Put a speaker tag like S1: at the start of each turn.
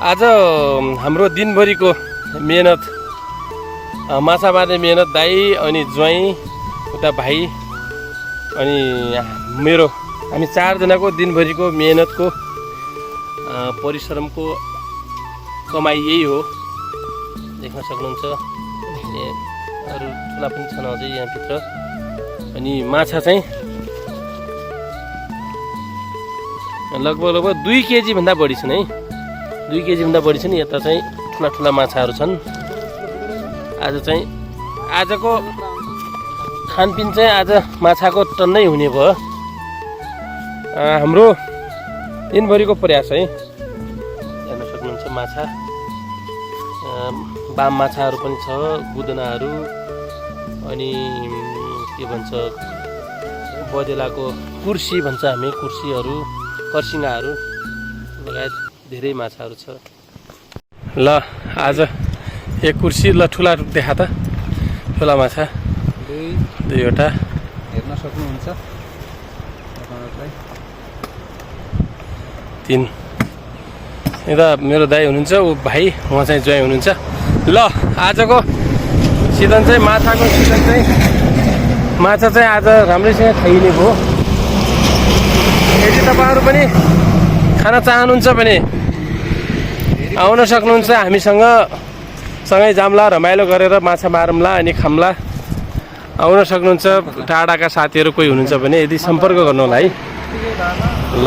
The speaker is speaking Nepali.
S1: आज हाम्रो दिनभरिको मेहनत माछा मार्ने मेहनत दाई अनि ज्वाइँ उता भाइ अनि मेरो हामी चारजनाको दिनभरिको मेहनतको परिश्रमको कमाइ यही हो। देख्न सक्नुहुन्छ अरू ठुला पनि छन् अझै यहाँभित्र। अनि माछा चाहिँ लगभग 2 केजी भन्दा बढी छन् है। 2 केजी भन्दा बढी छन्। यता चाहिँ ठुला ठुला माछाहरू छन्। आज चाहिँ आजको खानपिन चाहिँ आज माछाको टन्नै हुने भयो। हाम्रो दिनभरिको प्रयास है। हेर्न सक्नुहुन्छ माछा बाम माछाहरू पनि छ, बुदनाहरू अनि के भन्छ बदेलाको कुर्सी भन्छ हामी, कुर्सीहरू, कर्सिङाहरू लगायत धेरै माछाहरू छ। ल आज एक कुर्सी ल ठुला देखा त ठुला माछा दुईवटा
S2: हेर्न सक्नुहुन्छ।
S1: 3 यता मेरो दाइ हुनुहुन्छ, ऊ भाइ, उहाँ चाहिँ ज्वाइँ हुनुहुन्छ। ल आजको सिजन चाहिँ माछाको सिजन चाहिँ माछा चाहिँ आज राम्रैसँग खाइने भयो। यदि तपाईँहरू पनि खान चाहनुहुन्छ भने आउन सक्नुहुन्छ हामीसँग। सँगै जाम्ला, रमाइलो गरेर माछा मारौँला अनि खाम्ला। आउन सक्नुहुन्छ। टाढाका साथीहरू कोही हुनुहुन्छ भने यदि सम्पर्क गर्नु होला है। ल